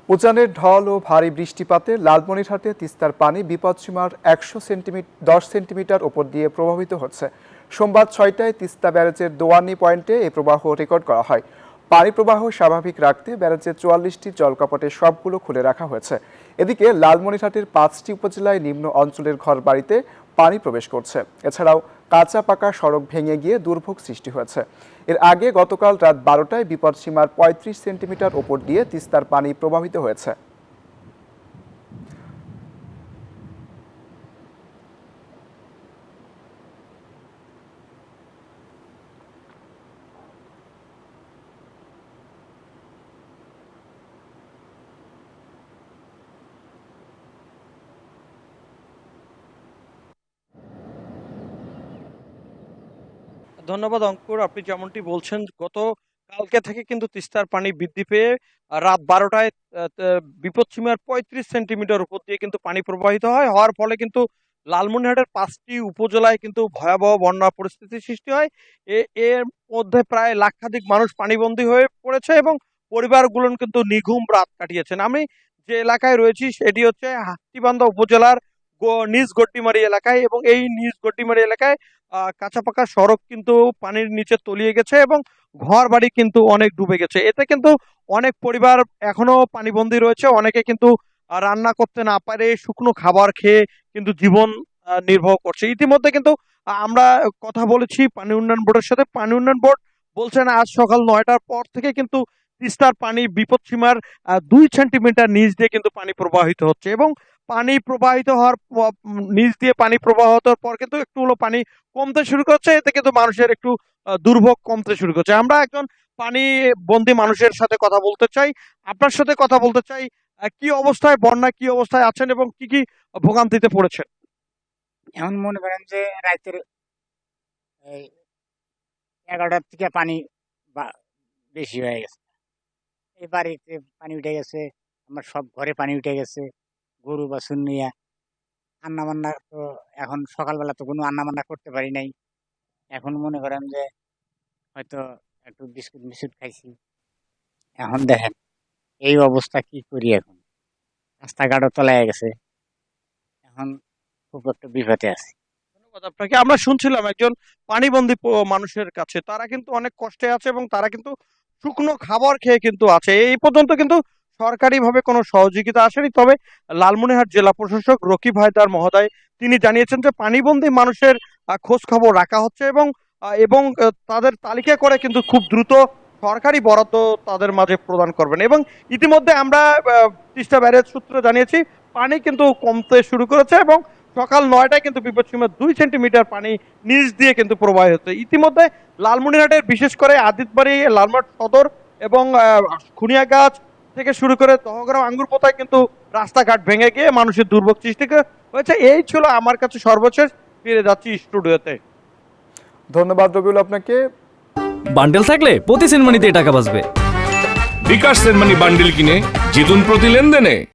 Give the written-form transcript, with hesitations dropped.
উজানের ঢল ও ভারী বৃষ্টিপাতে লালমনিরহাটে তিস্তার পানি বিপদসীমার 10 সেন্টিমিটার ওপর দিয়ে প্রবাহিত হচ্ছে। সোমবার 6টায় তিস্তা ব্যারেজের দোয়ানি পয়েন্টে এই প্রবাহ রেকর্ড করা হয়। পানি প্রবাহ স্বাভাবিক রাখতে ব্যারেজের 44টি জলকপাটের সবগুলো খুলে রাখা হয়েছে। এদিকে লালমনিরহাটের 5টি উপজেলায় নিম্ন অঞ্চলের ঘরবাড়িতে পানি প্রবেশ করছে। এছাড়াও কাঁচা পাকা সড়ক ভেঙে গিয়ে দুর্ভোগ সৃষ্টি হয়েছে। এর আগে গতকাল রাত 12টায় বিপদসীমার 35 সেন্টিমিটার ওপর দিয়ে তিস্তার পানি প্রবাহিত হয়েছে। ধন্যবাদ অঙ্কুর। আপনি যেমনটি বলছেন, গত কালকে থেকে কিন্তু তিস্তার পানি বৃদ্ধি পেয়ে রাত 12টায় বিপদসীমার 35 সেন্টিমিটার উপর দিয়ে কিন্তু পানি প্রবাহিত হওয়ার ফলে কিন্তু লালমনিরহাটের 5টি উপজেলায় কিন্তু ভয়াবহ বন্যা পরিস্থিতির সৃষ্টি হয়। এর মধ্যে প্রায় লাক্ষাধিক মানুষ পানিবন্দী হয়ে পড়েছে এবং পরিবারগুলো কিন্তু নিঝুম রাত কাটিয়েছেন। আমি যে এলাকায় রয়েছি সেটি হচ্ছে হাতীবান্ধা উপজেলার নিজ গড্ডিমারি এলাকায়, এবং এই নিজ গড্ডিমারি এলাকায় কাঁচা পাকা সড়ক কিন্তু পানির নিচে তলিয়ে গেছে এবং ঘর বাড়ি কিন্তু অনেক ডুবে গেছে। এতে কিন্তু অনেক পরিবার এখনো পানিবন্দী রয়েছে। অনেকে কিন্তু রান্না করতে না পারে শুকনো খাবার খেয়ে কিন্তু জীবন নির্বাহ করছে। ইতিমধ্যে কিন্তু আমরা কথা বলেছি পানি উন্নয়ন বোর্ডের সাথে। পানি উন্নয়ন বোর্ড বলছেন আজ সকাল 9টার পর থেকে কিন্তু তিস্তার পানি বিপদসীমার 2 সেন্টিমিটার নিচ দিয়ে কিন্তু পানি প্রবাহিত হচ্ছে, এবং পানি প্রবাহিত হওয়ার নিচ দিয়ে পানি প্রবাহিত হওয়ার পর কিন্তু একটু হলো পানি কমতে শুরু করছে। এতে কিন্তু মানুষের একটু দুর্ভোগ কমতে শুরু করছে। আমরা একজন পানি বন্দি মানুষের সাথে কথা বলতে চাই, আপনার সাথে কথা বলতে চাই। কি অবস্থায় বন্যা, কি অবস্থায় আছেন এবং কি কি ভোগান্তিতে পড়েছেন? এখন মনে করেন যে রাতের এই 11টার থেকে পানি বেশি হয়ে গেছে। এই বাড়িতে পানি উঠে গেছে, আমার সব ঘরে পানি উঠে গেছে, গরু বাছুর নিয়ে। রান্না বান্না তো এখন সকালবেলা তো কোনো রান্না বান্না করতে পারি নাই। এখন মনে করেন যে হয়তো একটু বিস্কুট মিস্কুট খাইছি। এখন দেখেন এই অবস্থা, কি করি এখন? রাস্তাঘাটও তলায় গেছে, এখন খুব একটা বিপদে আছি। ধন্যবাদ আপনাকে। আমরা শুনছিলাম একজন পানিবন্দী মানুষের কাছে, তারা কিন্তু অনেক কষ্টে আছে এবং তারা কিন্তু শুকনো খাবার খেয়ে কিন্তু আছে। এই পর্যন্ত কিন্তু সরকারি ভাবে কোনো সহযোগিতা আসেনি। তবে লালমনিরহাট জেলা প্রশাসক রকিব হায়দার মহোদয় তিনি জানিয়েছেন যে পানিবন্দী মানুষের খোঁজ খবর রাখা হচ্ছে, এবং তাদের তালিকা করে কিন্তু খুব দ্রুত সরকারি বরাদ্দ তাদের মাঝে প্রদান করবেন। এবং ইতিমধ্যে আমরা তিস্তা ব্যারেজ সূত্রে জানিয়েছি পানি কিন্তু কমতে শুরু করেছে, এবং সকাল 9টায় কিন্তু বিপদসীমা 2 সেন্টিমিটার পানি নিচ দিয়ে কিন্তু প্রবাহিত হচ্ছে। ইতিমধ্যে লালমনিরহাটের বিশেষ করে আদিতবাড়ি, লালমাট সদর এবং খুনিয়াগাছ থেকে শুরু করে দহগ্রাম আঙ্গুরপোতায় কিন্তু রাস্তাঘাট ভেঙে গিয়ে মানুষের দুর্ভোগ সৃষ্টি হয়েছে। এই ছিল আমার কাছে সর্বশেষ। ফিরে যাচ্ছি স্টুডিওতে। ধন্যবাদ রবিউল আপনাকে। বান্ডেল থাকলে প্রতি সেনমানিতে টাকা বাঁচবে। বিকাশ সেনমানি বান্ডিল কিনে জিতুন প্রতি লেনদেনে।